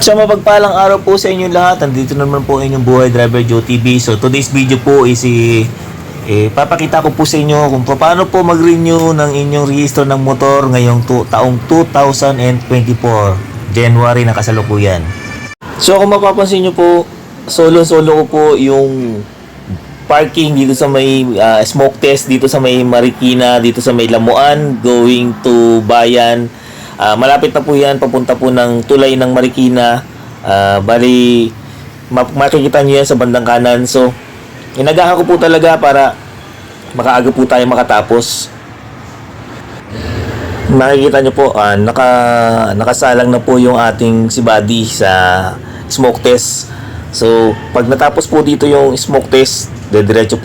So mapagpalang araw po sa inyo lahat. Nandito naman po inyong Buhay Driver Joe TV. So today's video po is papakita ko po sa inyo kung paano po mag-renew ng inyong rehistro ng motor ngayong taong 2024 January na kasalukuyan. So kung mapapansin nyo po, solo ko po yung parking dito sa may smoke test dito sa may Marikina, dito sa may Lamuan going to Bayan. Malapit na po yan, papunta po ng tulay ng Marikina. Bali, makikita nyo yan sa bandang kanan. So, inagahan ko po talaga para makaaga po tayo makatapos. Makikita nyo po, nakasalang na po yung ating si Buddy sa smoke test. So, pag natapos po dito yung smoke test, diretso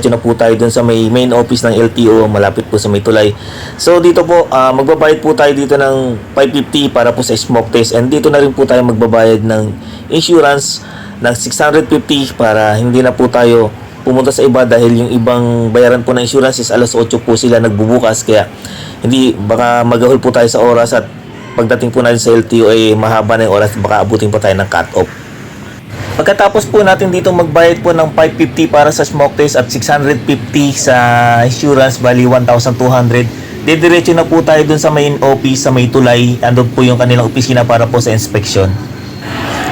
na po tayo dun sa may main office ng LTO, malapit po sa may tulay. So dito po, magbabayad po tayo dito ng 550 para po sa smoke test, and dito na rin po tayo magbabayad ng insurance ng 650 para hindi na po tayo pumunta sa iba, dahil yung ibang bayaran po ng insurance is alas 8 po sila nagbubukas, kaya hindi, baka magahol po tayo sa oras, at pagdating po natin sa LTO ay mahaba na yung oras, baka abutin po tayo ng cut-off. Pagkatapos po natin dito magbayad po ng 550 para sa smoke test at 650 sa insurance, bali 1,200. Diretso na po tayo dun sa main office sa may tulay. Andun po yung kanilang opisina para po sa inspection.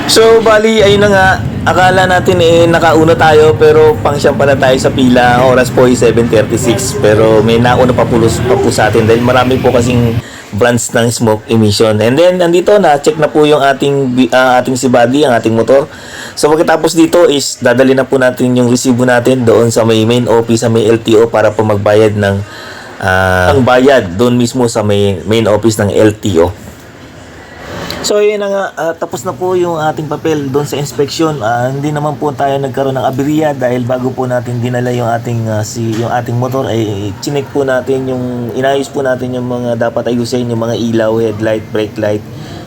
So bali, ayun na nga, akala natin nakauna tayo, pero pangsyam pala tayo sa pila. Oras po ay 7:36, pero may nauna pa po sa atin dahil marami po kasing branch ng smoke emission. And then nandito na check na po yung ating si Buddy, ang ating motor. So pagkatapos dito is dadali na po natin yung resibo natin doon sa may main office sa may LTO para po magbayad ng ang bayad doon mismo sa may main office ng LTO. So yun na nga, tapos na po yung ating papel doon sa inspection. Hindi naman po tayo nagkaroon ng aberya dahil bago po natin dinala yung ating motor ay chinek po natin inayos po natin yung mga dapat ayusin, yung mga ilaw, headlight, brake light,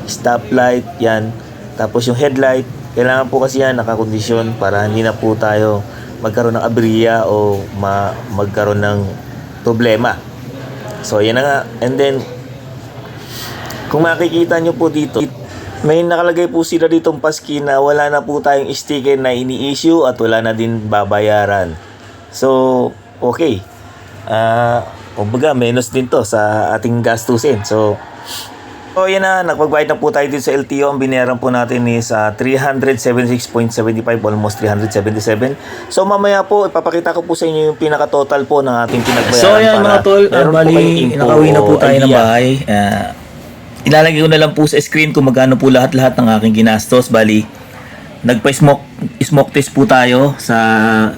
stop light, yan. Tapos yung headlight, kailangan po kasi yan nakakondisyon para hindi na po tayo magkaroon ng aberya o magkaroon ng problema. So yan na nga, and then kung makikita nyo po dito, may nakalagay po sila ditong paski na wala na po tayong sticker na ini-issue at wala na din babayaran. So, okay. Kumbaga, menos din to sa ating gastusin. So yan na, nakapagbayad na po tayo dito sa LTO. Ang binayaran po natin is 376.75, almost 377. So mamaya po, ipapakita ko po sa inyo yung pinaka-total po ng ating pinagbayaran. So yan mga tol, bali, nakauwi na po tayo ng bahay. Ilalagay ko na lang po sa screen kung magkano po lahat-lahat ng aking ginastos. Bali, nagpa-smoke test po tayo sa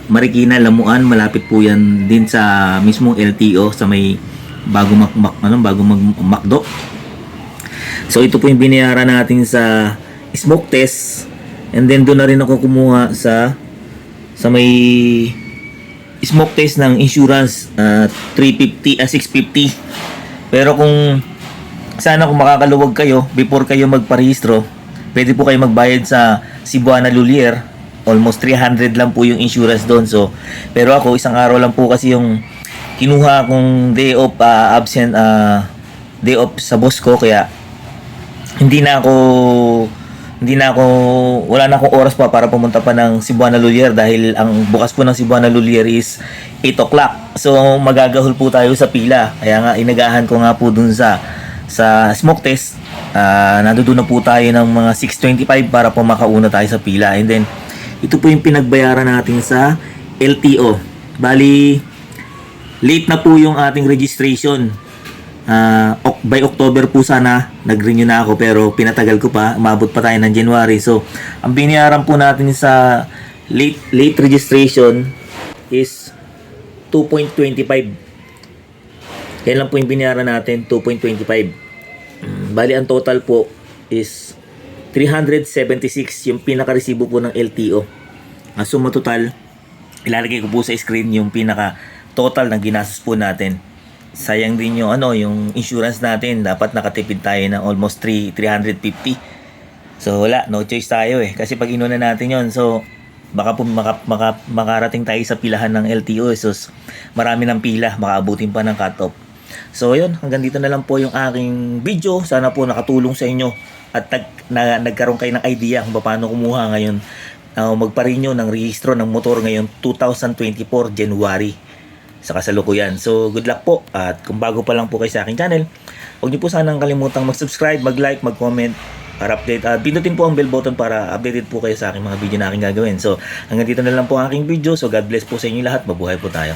Marikina, Lamuan. Malapit po yan din sa mismong LTO sa may bago McDo. So ito po yung binayaran natin sa smoke test. And then doon na rin ako kumuha sa may smoke test ng insurance, 650. Pero kung kung makakaluwag kayo before kayo magparehistro, pwede po kayo magbayad sa Cebuana Lulier. Almost 300 lang po yung insurance doon. So, pero ako isang araw lang po kasi yung kinuha kong day off, day off sa boss ko, kaya wala na akong oras pa para pumunta pa ng Cebuana Lulier, dahil ang bukas po ng Cebuana Lulier is 8 o'clock. So magagahol po tayo sa pila, kaya nga inagahan ko nga po dun sa smoke test. Nandoon na po tayo ng mga 6:25 para po makauna tayo sa pila. And then ito po yung pinagbayaran natin sa LTO. Bali, late na po yung ating registration. By October po sana nag-renew na ako, pero pinatagal ko pa, umabot pa tayo ng January. So ang binayaran po natin sa late registration is 2.25. Kailan po yung binayaran natin? 2.25. Bali, ang total po is 376 yung pinaka-resibo po ng LTO. Suma total, ilalagay ko po sa screen yung pinaka-total na ginastos po natin. Sayang din yung insurance natin. Dapat nakatipid tayo ng almost 350. So wala, no choice tayo kasi pag inuna natin yon, so baka po makarating tayo sa pilahan ng LTO. So marami ng pila, makaabutin pa ng cut-off. So yun, hanggang dito na lang po yung aking video. Sana po nakatulong sa inyo at nagkaroon kayo ng idea kung paano kumuha ngayon, magpa-renew ng rehistro ng motor ngayon 2024 January sa kasalukuyan. So good luck po, at kung bago pa lang po kayo sa aking channel, huwag niyo po sanang kalimutang mag-subscribe, mag-like, mag-comment para update. Pindutin po ang bell button para updated po kayo sa aking mga video na aking gagawin. So hanggang dito na lang po ang aking video. So God bless po sa inyo lahat. Mabuhay po tayo.